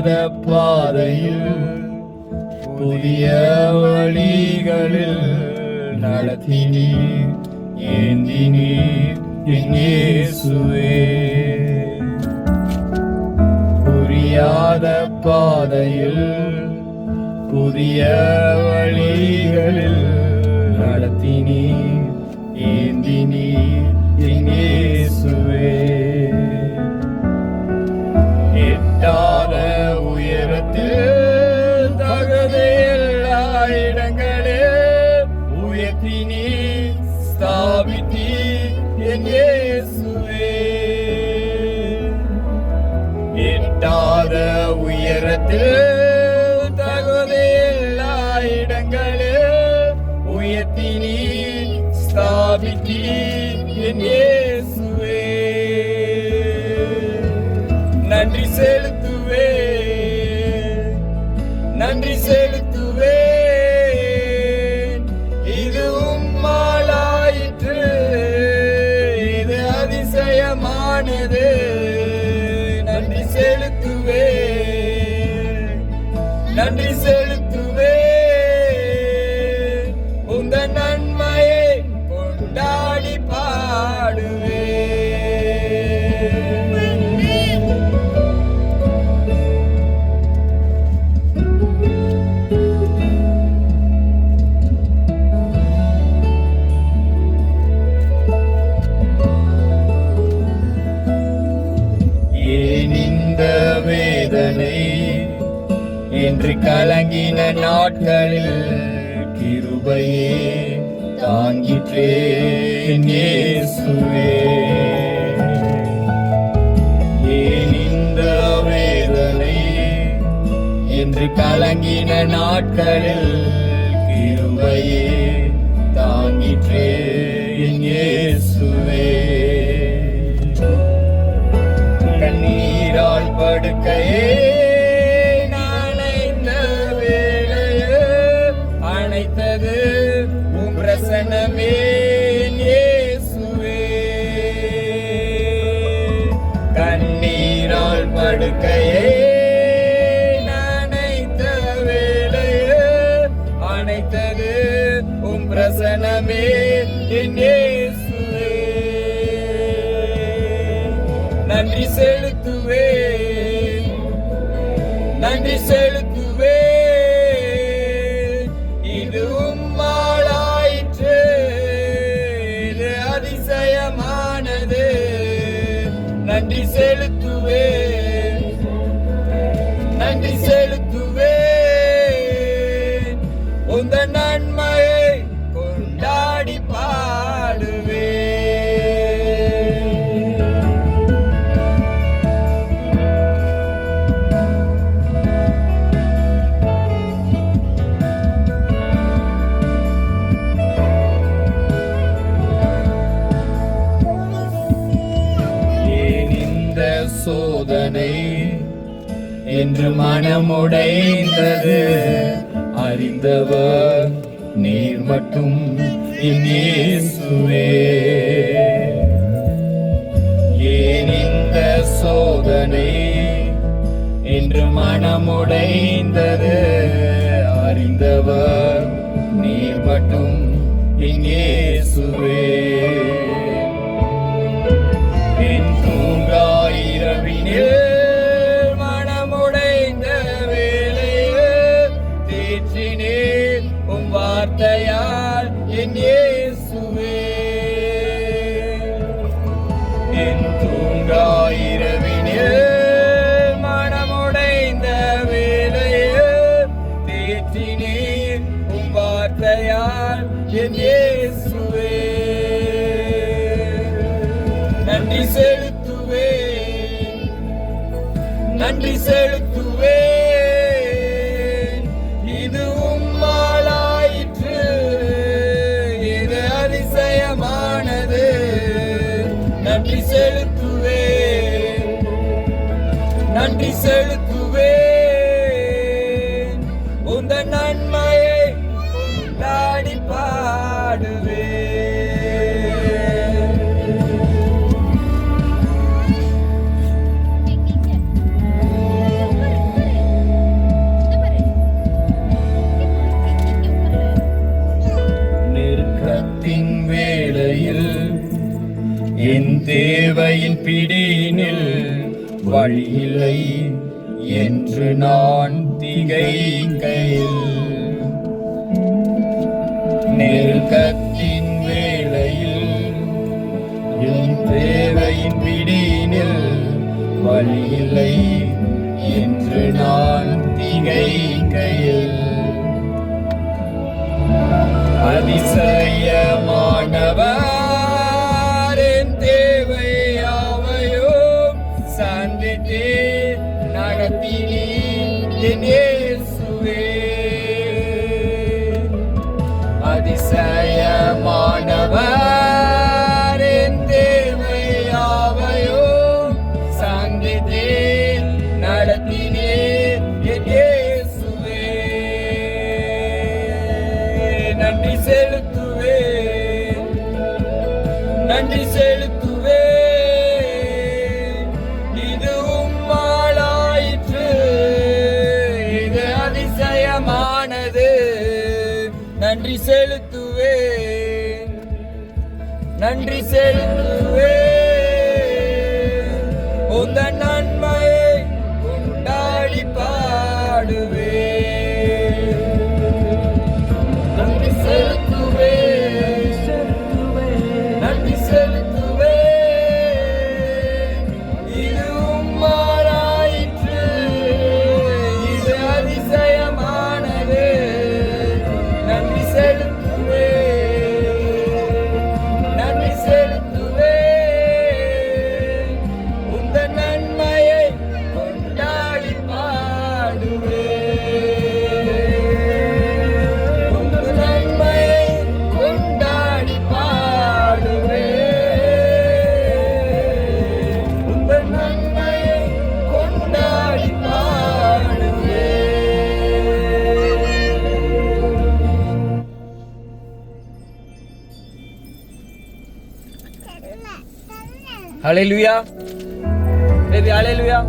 புரியாத பாதையில் புதிய வழிகளில் நடத்தினீர் ஏந்தினீர் என் இயேசுவே. புரியாத பாதையில் புதிய வழிகளில் நடத்தினீர் ஏந்தினீர் என் இயேசுவே. எட்டாத உயரத்தில் தகுதியில்லா இடங்களில் உயர்த்தினீர் ஸ்தாபித்தீர் என் இயேசுவே. எட்டாத உயரத்தில் தகுதியில்லா இடங்களில் உயர்த்தினீர் ஸ்தாபித்தீர் என் இயேசுவே. நன்றி செலுத்துவே, நன்றி செலுத்துவே. இது உம்மாலாயிற்று, இது அதிசயமானது. நன்றி செலுத்துவே, நன்றி செலுத்துவே. உந்த நன்மையை கொண்டாடி பாடுவே. வேதனை என்று கலங்கின நாட்களில் கிருபையே தாங்கிற்றே என் இயேசுவே. ஏன் இந்த வேதனை என்று கலங்கின நாட்களில் கிருபையே தாங்கிற்றே என் இயேசுவே. கண்ணீரால் படுக்கையே நனைந்த வேளையே அணைத்தது உம் பிரசன்னமே இயேசுவே. கண்ணீரால் படுக்கையே நனைந்த வேளையே அணைத்தது உம் பிரசன்னமே இயேசுவே. நன்றி செலுத்துவே, நன்றி செலுத்துவே. இது உம்மாலாயிற்று, இது அதிசயமானது. நன்றி செலுத்துவே, நன்றி செலுத்துவே. உந்த நன்மையை கொண்டாடி பாடுவே. சோதனை என்று மனமுடைந்தது அறிந்தவர் நீர் மட்டும் என் இயேசுவே. ஏன் இந்த சோதனை என்று மனமுடைந்தது அறிந்தவர் நீர் மட்டும் என் இயேசுவே. மனமுடைந்த வேளையே தேற்றினேன் உம் வார்த்தையால் என் இயேசுவே. என் தூங்காயிரவினே மனமுடைந்த வேளையே தேற்றினேன் உம் வார்த்தையால் என் இயேசுவே. நன்றி செலுத்துவே, நன்றி செலுத்துவே. இது உம்மாலாயிற்று, இது அதிசயமானது. நன்றி செலுத்துவே, நன்றி செலுத்துவே. உந்த நன்மையை கொண்டாடி பாடுவே. நெருக்கத்தின் வேளையில் என் தேவையின் பிடியினில் வழியில்லை என்று நான் திகைக்கையில், நெருக்கத்தின் வேளையில் என் தேவையின் பிடியினில் வழியில்லை என்று நான் திகைக்கையில், அதிசயமானவர் என் தேவை யாவையும் சந்தித்தே நடத்தினீர் என் இயேசுவே. அதிசயமானவர் என் தேவை யாவையும் சந்தித்தே நடத்தினீர் என் இயேசுவே. நன்றி செலுத்துவேன், நன்றி செலுத்துவேன். இது உம்மாலாயிற்று, இது அதிசயமானது. நன்றி செலுத்துவேன், நன்றி செலுத்துவேன். உந்தன் நன்மையை கொண்டாடி பாடுவேன். நன்றி செலுத்துவேன், நன்றி செலுத்துவேன். இது உம்மாலாயிற்று, இது அதிசயமானது. நன்றி செலுத்துவேன், நன்றி செலுத்துவேன். உந்தன் நன்மையை கொண்டாடி பாடுவேன். உந்தன் நன்மையை கொண்டாடி பாடுவேன். உந்தன் நன்மையை கொண்டாடி பாடுவேன். Hallelujah. Baby, hallelujah.